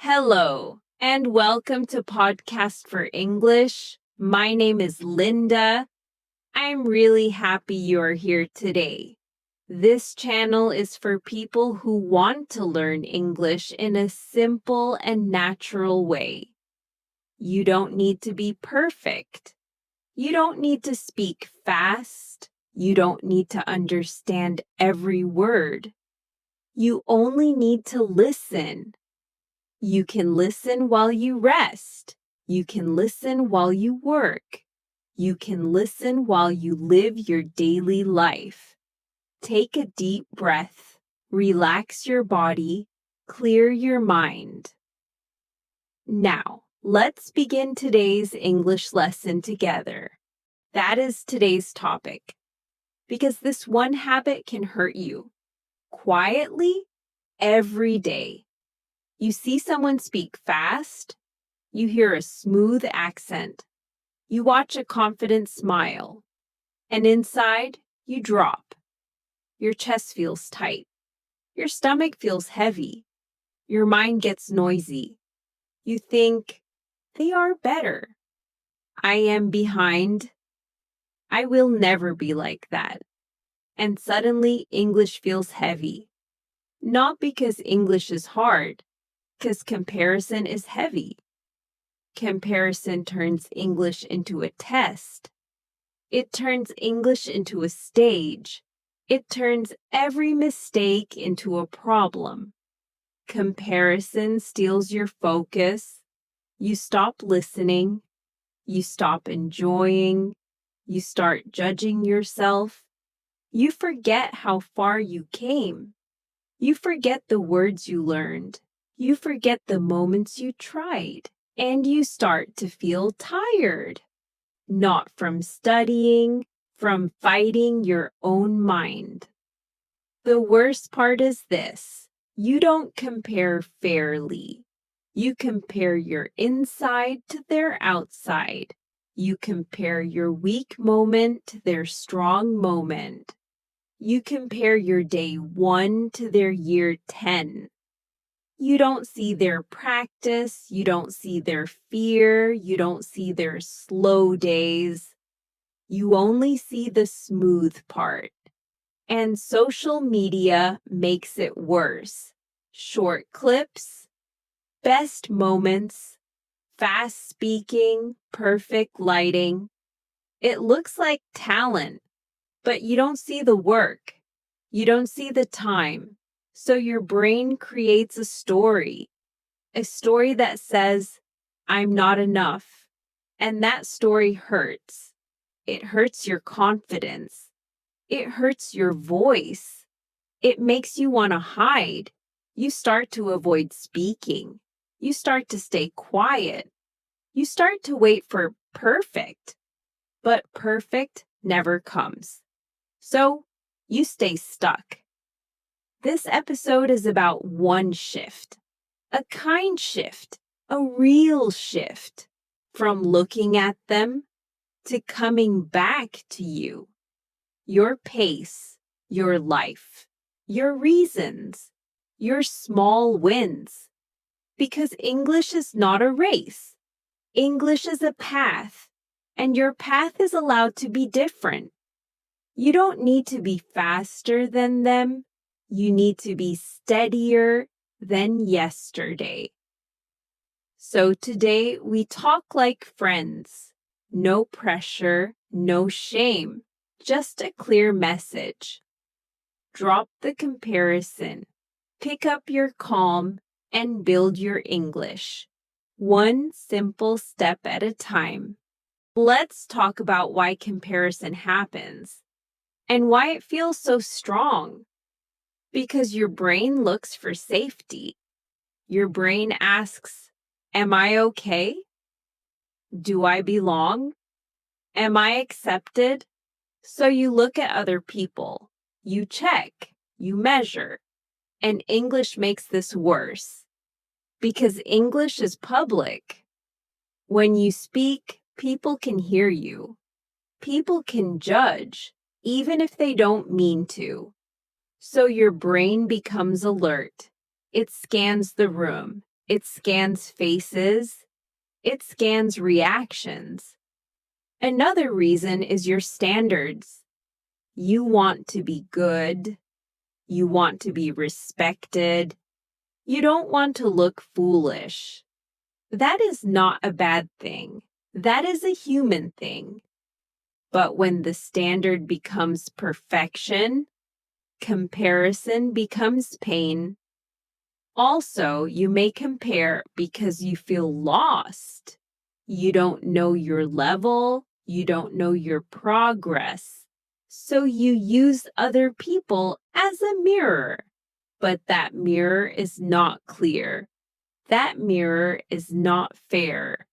Hello, and welcome to Podcast for English. My name is Linda. I'm really happy you're here today. This channel is for people who want to learn English in a simple and natural way. You don't need to be perfect. You don't need to speak fast. You don't need to understand every word. You only need to listen. You can listen while you rest. You can listen while you work. You can listen while you live your daily life. Take a deep breath, relax your body, clear your mind. Now, let's begin today's English lesson together. That is today's topic. Because this one habit can hurt you quietly every day. You see someone speak fast, you hear a smooth accent, you watch a confident smile, and inside you drop. Your chest feels tight, your stomach feels heavy, your mind gets noisy. You think, they are better. I am behind. I will never be like that. And suddenly English feels heavy. Not because English is hard, because comparison is heavy. Comparison turns English into a test. It turns English into a stage. It turns every mistake into a problem. Comparison steals your focus. You stop listening. You stop enjoying. You start judging yourself. You forget how far you came. You forget the words you learned. You forget the moments you tried. And you start to feel tired. Not from studying, from fighting your own mind. The worst part is this: you don't compare fairly. You compare your inside to their outside. You compare your weak moment to their strong moment. You compare your day 1 to their year 10. You don't see their practice. You don't see their fear. You don't see their slow days. You only see the smooth part. And social media makes it worse. Short clips, best moments, fast speaking, perfect lighting. It looks like talent, but you don't see the work. You don't see the time. So your brain creates a story that says, I'm not enough. And that story hurts. It hurts your confidence. It hurts your voice. It makes you want to hide. You start to avoid speaking. You start to stay quiet. You start to wait for perfect. But perfect never comes. So you stay stuck. This episode is about one shift. A kind shift, a real shift, from looking at them to coming back to you. Your pace, your life, your reasons, your small wins. Because English is not a race. English is a path, and your path is allowed to be different. You don't need to be faster than them. You need to be steadier than yesterday. So today we talk like friends. No pressure, no shame, just a clear message. Drop the comparison, pick up your calm, and build your English. One simple step at a time. Let's talk about why comparison happens and why it feels so strong. Because your brain looks for safety. Your brain asks, am I okay? Do I belong? Am I accepted? So you look at other people, you check, you measure, and English makes this worse. Because English is public. When you speak, people can hear you. People can judge, even if they don't mean to. So your brain becomes alert. It scans the room. It scans faces. It scans reactions. Another reason is your standards. You want to be good. You want to be respected. You don't want to look foolish. That is not a bad thing. That is a human thing. But when the standard becomes perfection, comparison becomes pain. Also, you may compare because you feel lost. You don't know your level. You don't know your progress. So you use other people as a mirror. But that mirror is not clear. That mirror is not fair.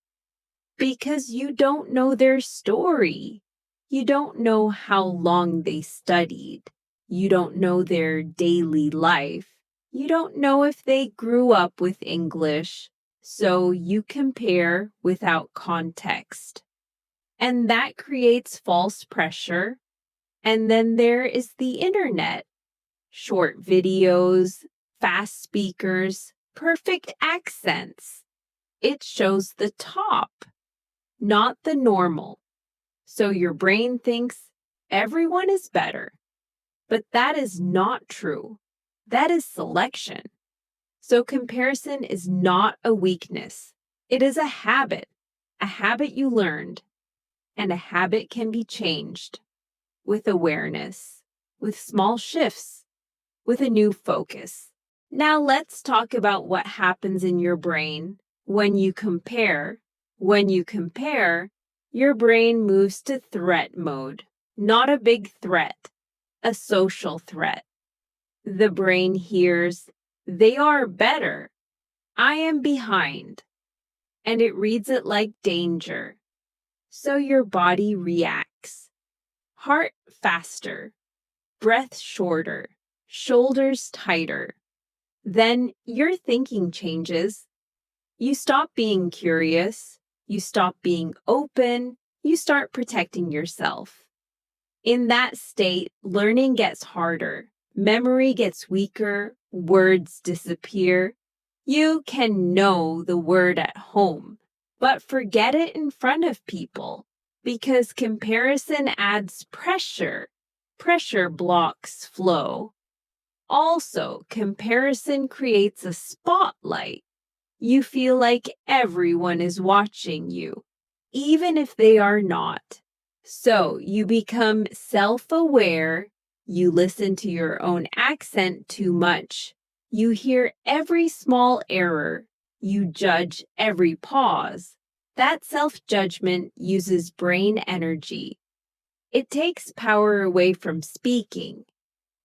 Because you don't know their story. You don't know how long they studied. You don't know their daily life. You don't know if they grew up with English. So you compare without context. And that creates false pressure. And then there is the internet. Short videos, fast speakers, perfect accents. It shows the top, not the normal. So your brain thinks everyone is better. But that is not true. That is selection. So comparison is not a weakness. It is a habit you learned. And a habit can be changed with awareness, with small shifts, with a new focus. Now let's talk about what happens in your brain when you compare. When you compare, your brain moves to threat mode, not a big threat, a social threat. The brain hears, they are better, I am behind, and it reads it like danger. So your body reacts. Heart faster, breath shorter, shoulders tighter. Then your thinking changes. You stop being curious. You stop being open. You start protecting yourself. In that state, learning gets harder. Memory gets weaker. Words disappear. You can know the word at home, but forget it in front of people because comparison adds pressure. Pressure blocks flow. Also, comparison creates a spotlight. You feel like everyone is watching you, even if they are not. So you become self-aware. You listen to your own accent too much. You hear every small error. You judge every pause. That self-judgment uses brain energy. It takes power away from speaking.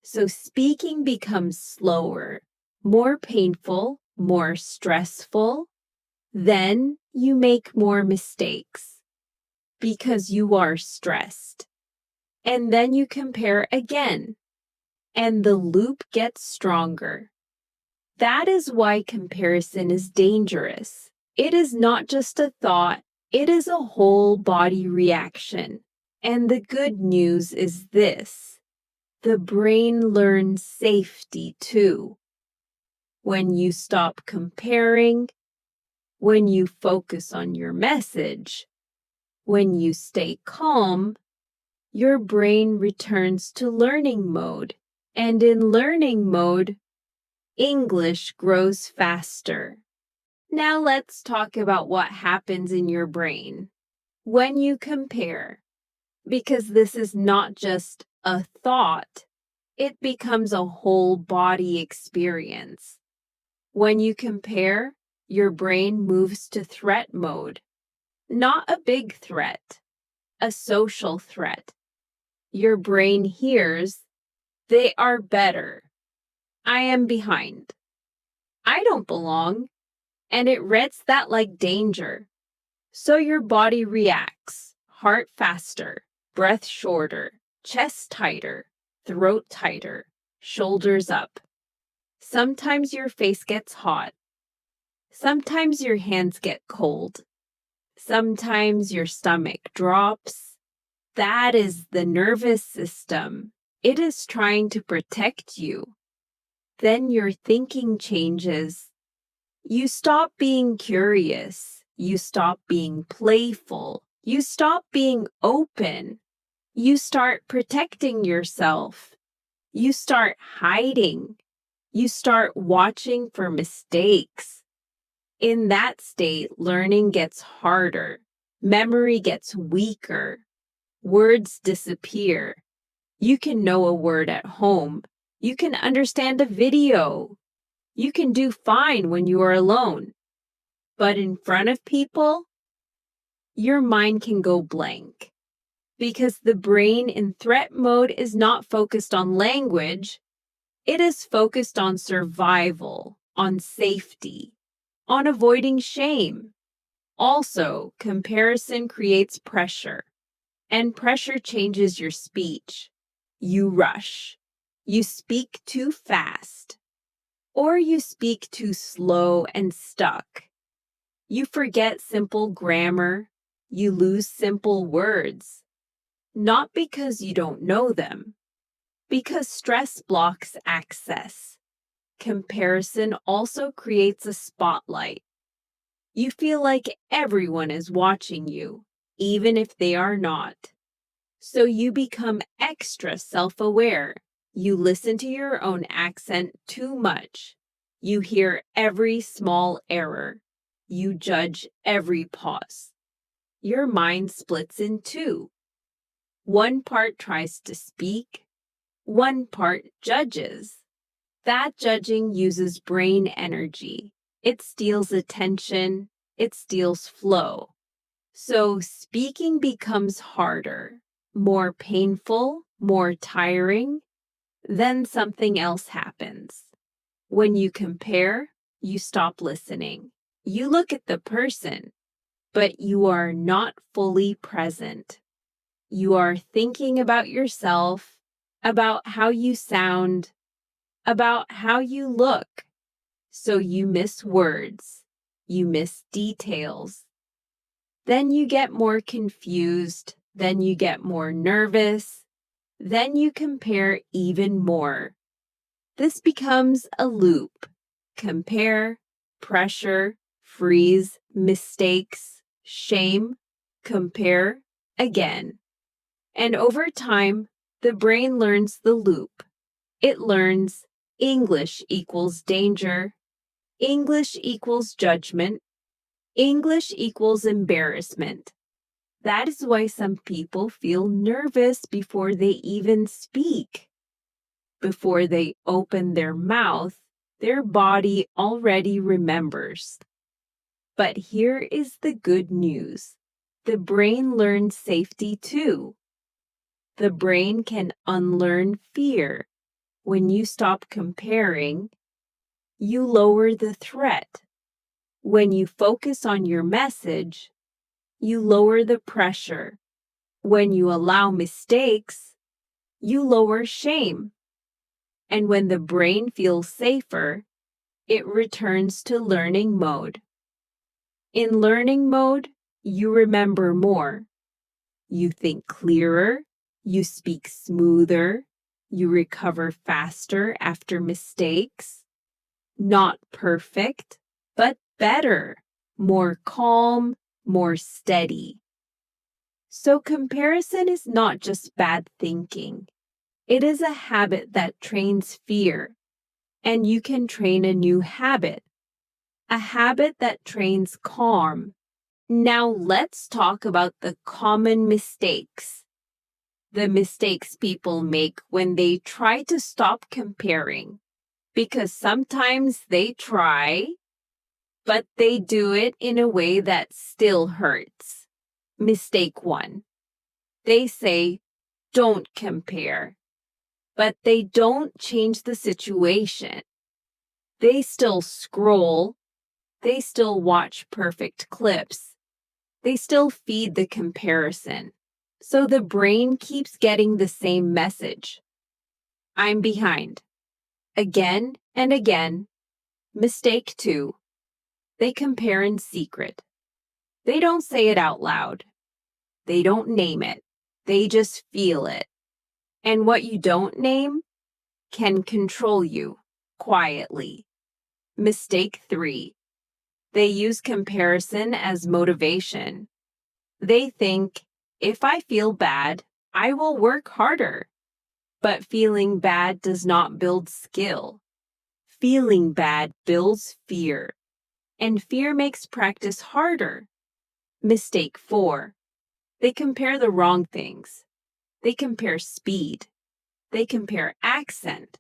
So speaking becomes slower, more painful, more stressful. Then you make more mistakes because you are stressed. And then you compare again, and the loop gets stronger. That is why comparison is dangerous. It is not just a thought, it is a whole body reaction. And the good news is this: the brain learns safety too. When you stop comparing, when you focus on your message, when you stay calm, your brain returns to learning mode. And in learning mode, English grows faster. Now let's talk about what happens in your brain when you compare, because this is not just a thought, it becomes a whole body experience. When you compare, your brain moves to threat mode, not a big threat, a social threat. Your brain hears, they are better. I am behind. I don't belong. And it reads that like danger. So your body reacts. Heart faster, breath shorter, chest tighter, throat tighter, shoulders up. Sometimes your face gets hot. Sometimes your hands get cold. Sometimes your stomach drops. That is the nervous system. It is trying to protect you. Then your thinking changes. You stop being curious. You stop being playful. You stop being open. You start protecting yourself. You start hiding. You start watching for mistakes. In that state, learning gets harder. Memory gets weaker. Words disappear. You can know a word at home. You can understand a video. You can do fine when you are alone. But in front of people, your mind can go blank. Because the brain in threat mode is not focused on language. It is focused on survival, on safety, on avoiding shame. Also, comparison creates pressure, and pressure changes your speech. You rush. You speak too fast, or you speak too slow and stuck. You forget simple grammar. You lose simple words. Not because you don't know them, because stress blocks access. Comparison also creates a spotlight. You feel like everyone is watching you, even if they are not. So you become extra self-aware. You listen to your own accent too much. You hear every small error. You judge every pause. Your mind splits in two. One part tries to speak. One part judges. That judging uses brain energy. It steals attention. It steals flow. So speaking becomes harder, more painful, more tiring. Then something else happens. When you compare, you stop listening. You look at the person, but you are not fully present. You are thinking about yourself, about how you sound, about how you look. So you miss words, you miss details. Then you get more confused, then you get more nervous, then you compare even more. This becomes a loop. Compare, pressure, freeze, mistakes, shame, compare, again. And over time, the brain learns the loop. It learns English equals danger, English equals judgment, English equals embarrassment. That is why some people feel nervous before they even speak. Before they open their mouth, their body already remembers. But here is the good news. The brain learns safety too. The brain can unlearn fear. When you stop comparing, you lower the threat. When you focus on your message, you lower the pressure. When you allow mistakes, you lower shame. And when the brain feels safer, it returns to learning mode. In learning mode, you remember more. You think clearer, you speak smoother, you recover faster after mistakes. Not perfect, but better, more calm, more steady. So comparison is not just bad thinking. It is a habit that trains fear, and you can train a new habit, a habit that trains calm. Now let's talk about the common mistakes. The mistakes people make when they try to stop comparing. Because sometimes they try, but they do it in a way that still hurts. Mistake 1. They say, don't compare. But they don't change the situation. They still scroll. They still watch perfect clips. They still feed the comparison. So the brain keeps getting the same message. I'm behind. Again and again. Mistake 2. They compare in secret. They don't say it out loud. They don't name it. They just feel it. And what you don't name can control you quietly. Mistake 3. They use comparison as motivation. They think, if I feel bad, I will work harder. But feeling bad does not build skill. Feeling bad builds fear, and fear makes practice harder. Mistake 4. They compare the wrong things. They compare speed. They compare accent.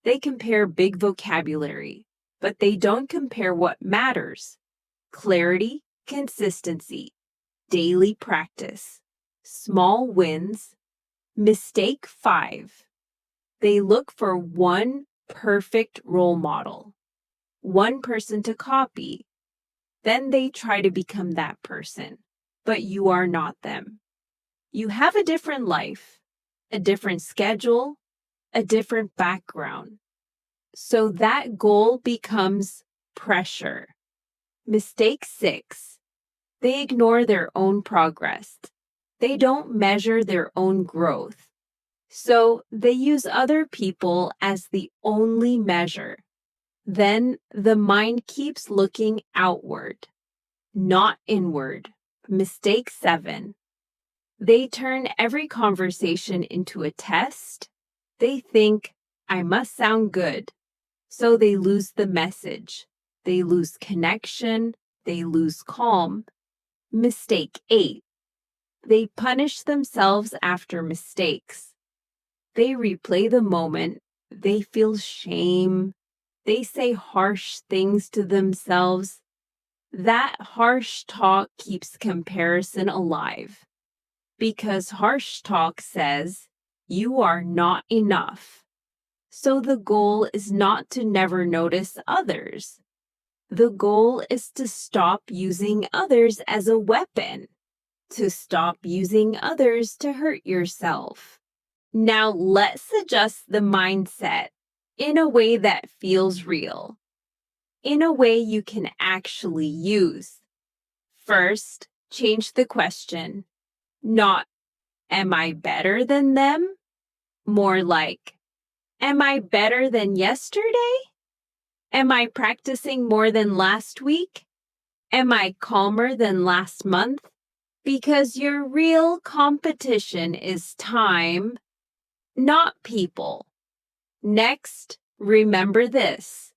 They compare big vocabulary, but they don't compare what matters: clarity, consistency, daily practice, small wins. Mistake 5. They look for one perfect role model, one person to copy. Then they try to become that person, but you are not them. You have a different life, a different schedule, a different background. So that goal becomes pressure. Mistake 6. They ignore their own progress. They don't measure their own growth. So they use other people as the only measure. Then the mind keeps looking outward, not inward. Mistake 7. They turn every conversation into a test. They think, I must sound good. So they lose the message. They lose connection. They lose calm. Mistake 8. They punish themselves after mistakes. They replay the moment. They feel shame. They say harsh things to themselves. That harsh talk keeps comparison alive, because harsh talk says you are not enough. So the goal is not to never notice others. The goal is to stop using others as a weapon, to stop using others to hurt yourself. Now let's adjust the mindset in a way that feels real, in a way you can actually use. First, change the question. Not, am I better than them? More like, am I better than yesterday? Am I practicing more than last week? Am I calmer than last month? Because your real competition is time, not people. Next, remember this.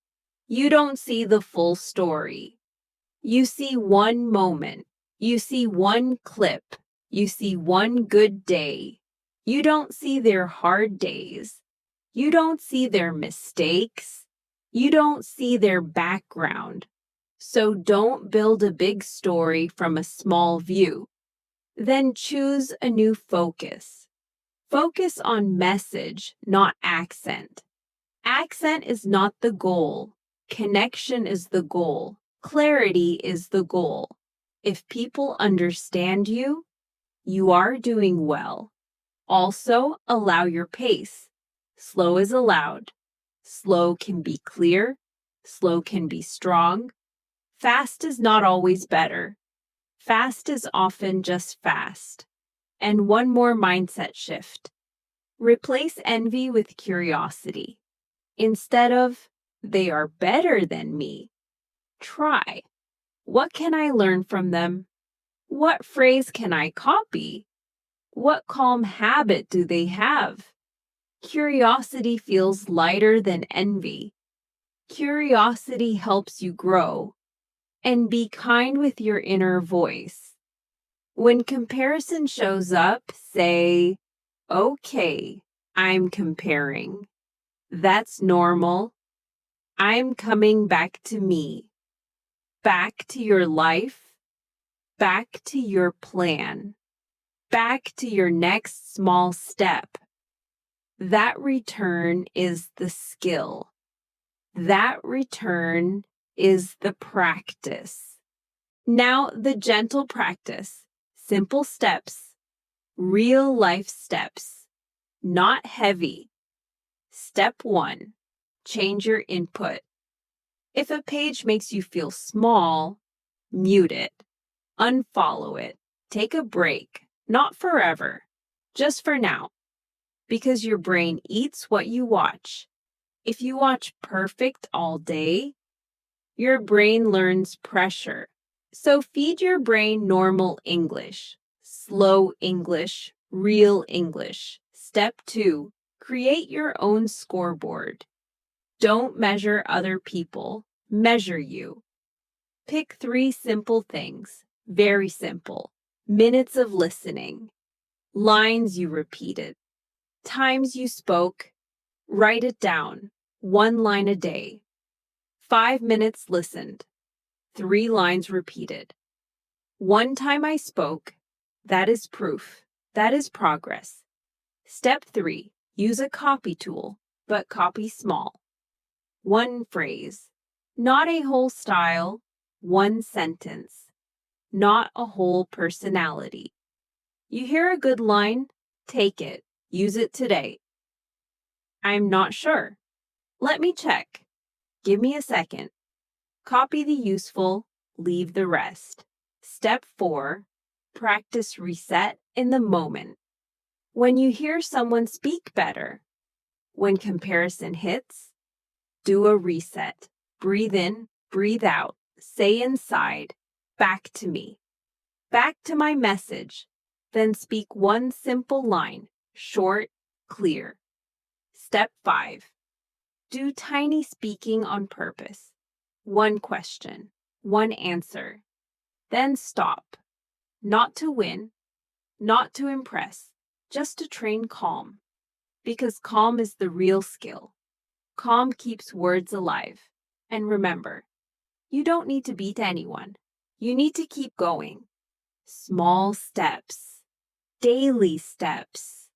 You don't see the full story. You see one moment. You see one clip. You see one good day. You don't see their hard days. You don't see their mistakes. You don't see their background. So don't build a big story from a small view. Then choose a new focus. Focus on message, not accent. Accent is not the goal. Connection is the goal. Clarity is the goal. If people understand you, you are doing well. Also, allow your pace. Slow is allowed. Slow can be clear. Slow can be strong. Fast is not always better. Fast is often just fast. And one more mindset shift. Replace envy with curiosity. Instead of, they are better than me, try, what can I learn from them? What phrase can I copy? What calm habit do they have? Curiosity feels lighter than envy. Curiosity helps you grow. And be kind with your inner voice. When comparison shows up, say, okay, I'm comparing. That's normal. I'm coming back to me. Back to your life. Back to your plan. Back to your next small step. That return is the skill. That return is the practice. Now, the gentle practice. Simple steps. Real life steps. Not heavy. Step 1. Change your input. If a page makes you feel small, mute it. Unfollow it. Take a break. Not forever. Just for now. Because your brain eats what you watch. If you watch perfect all day, Your brain learns pressure. So feed your brain normal English, slow English, real English. Step 2, create your own scoreboard. Don't measure other people, measure you. Pick 3 simple things, very simple. Minutes of listening, lines you repeated, times you spoke. Write it down, 1 line a day. 5 minutes listened, 3 lines repeated. 1 time I spoke, that is proof, that is progress. Step 3, use a copy tool, but copy small. 1 phrase, not a whole style, 1 sentence, not a whole personality. You hear a good line? Take it, use it today. I'm not sure. Let me check. Give me a second. Copy the useful, leave the rest. Step 4, practice reset in the moment. When you hear someone speak better, when comparison hits, do a reset. Breathe in, breathe out. Say inside, back to me. Back to my message. Then speak 1 simple line, short, clear. Step 5, do tiny speaking on purpose. 1 question, 1 answer. Then stop. Not to win, not to impress, just to train calm. Because calm is the real skill. Calm keeps words alive. And remember, you don't need to beat anyone. You need to keep going. Small steps, daily steps.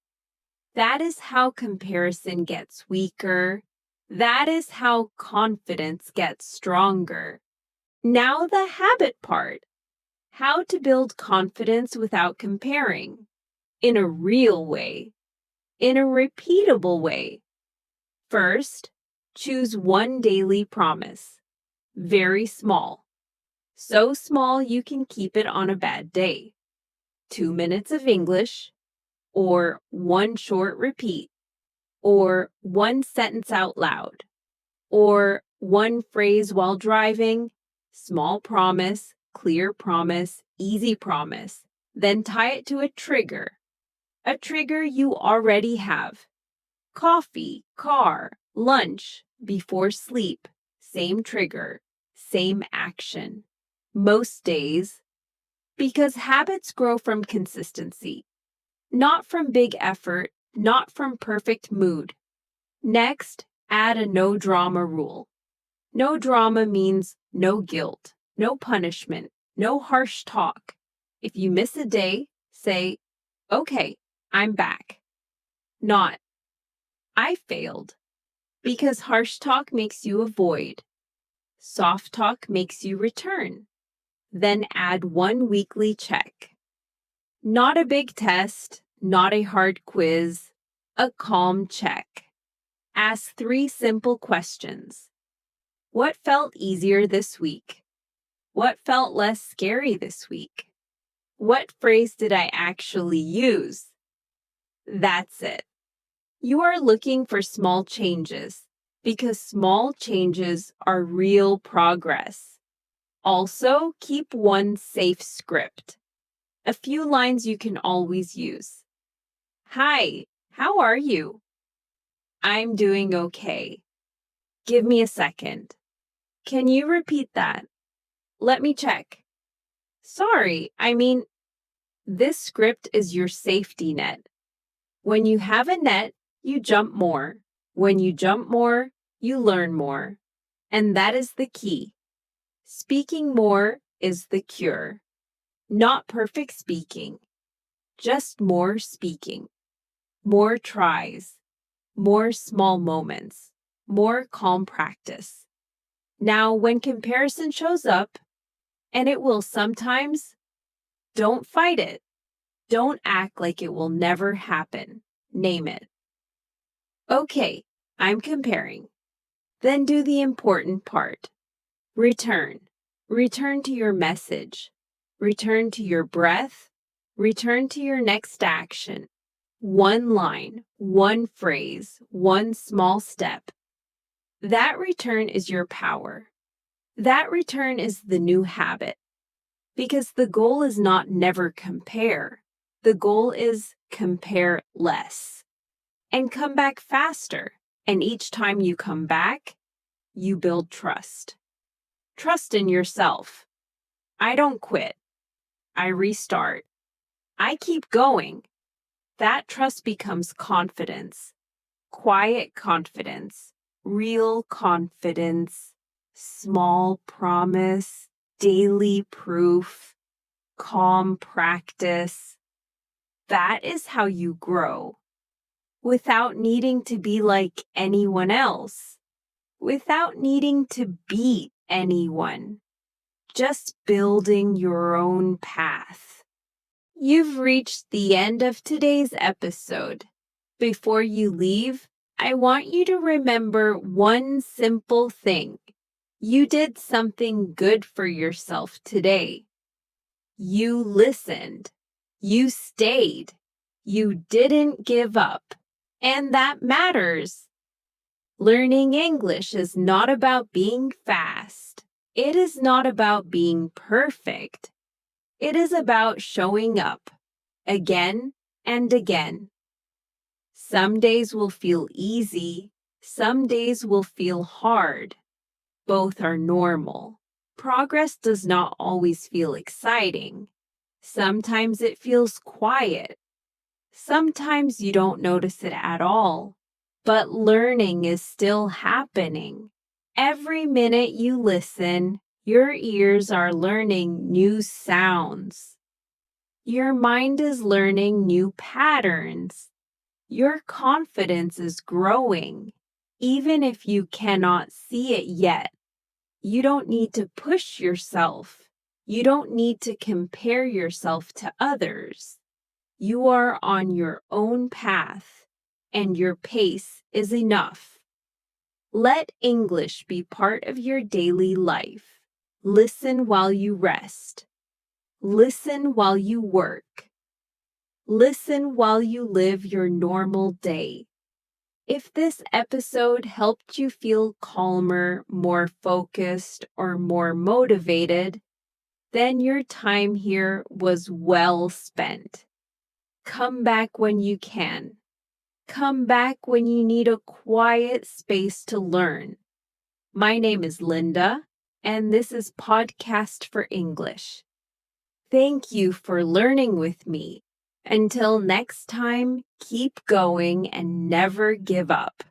That is how comparison gets weaker. That is how confidence gets stronger. Now the habit part. How to build confidence without comparing. In a real way. In a repeatable way. First, choose 1 daily promise. Very small. So small you can keep it on a bad day. 2 minutes of English, or 1 short repeat, or 1 sentence out loud, or 1 phrase while driving. Small promise, clear promise, easy promise. Then tie it to a trigger you already have. Coffee, car, lunch, before sleep. Same trigger, same action. Most days, because habits grow from consistency, not from big effort, not from perfect mood. Next, add a no drama rule. No drama means no guilt, no punishment, no harsh talk. If you miss a day, say, okay, I'm back. Not, I failed. Because harsh talk makes you avoid. Soft talk makes you return. Then add 1 weekly check. Not a big test, not a hard quiz, a calm check. Ask 3 simple questions. What felt easier this week? What felt less scary this week? What phrase did I actually use? That's it. You are looking for small changes because small changes are real progress. Also, keep 1 safe script. A few lines you can always use. Hi, how are you? I'm doing okay. Give me a second. Can you repeat that? Let me check. Sorry, this script is your safety net. When you have a net, you jump more. When you jump more, you learn more. And that is the key. Speaking more is the cure. Not perfect speaking, just more speaking. More tries, more small moments, more calm practice. Now, when comparison shows up, and it will sometimes, don't fight it. Don't act like it will never happen. Name it. Okay, I'm comparing. Then do the important part. Return. Return to your message. Return to your breath. Return to your next action. 1 line, 1 phrase, 1 small step. That return is your power. That return is the new habit because the goal is not never compare. The goal is compare less and come back faster. And each time you come back, you build trust. Trust in yourself. I don't quit. I restart. I keep going. That trust becomes confidence. Quiet confidence. Real confidence. Small promise. Daily proof. Calm practice. That is how you grow. Without needing to be like anyone else. Without needing to beat anyone. Just building your own path. You've reached the end of today's episode. Before you leave, I want you to remember one simple thing. You did something good for yourself today. You listened. You stayed. You didn't give up. And that matters. Learning English is not about being fast. It is not about being perfect. It is about showing up again and again. Some days will feel easy. Some days will feel hard. Both are normal. Progress does not always feel exciting. Sometimes it feels quiet. Sometimes you don't notice it at all. But learning is still happening. Every minute you listen, your ears are learning new sounds. Your mind is learning new patterns. Your confidence is growing, even if you cannot see it yet. You don't need to push yourself. You don't need to compare yourself to others. You are on your own path, and your pace is enough. Let English be part of your daily life. Listen while you rest. Listen while you work. Listen while you live your normal day. If this episode helped you feel calmer, more focused, or more motivated, then your time here was well spent. Come back when you can. Come back when you need a quiet space to learn. My name is Linda, and this is Podcast for English. Thank you for learning with me. Until next time, keep going and never give up.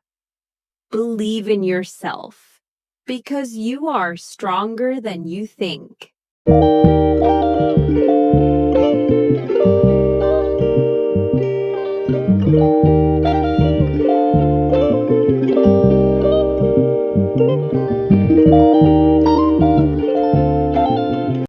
Believe in yourself, because you are stronger than you think.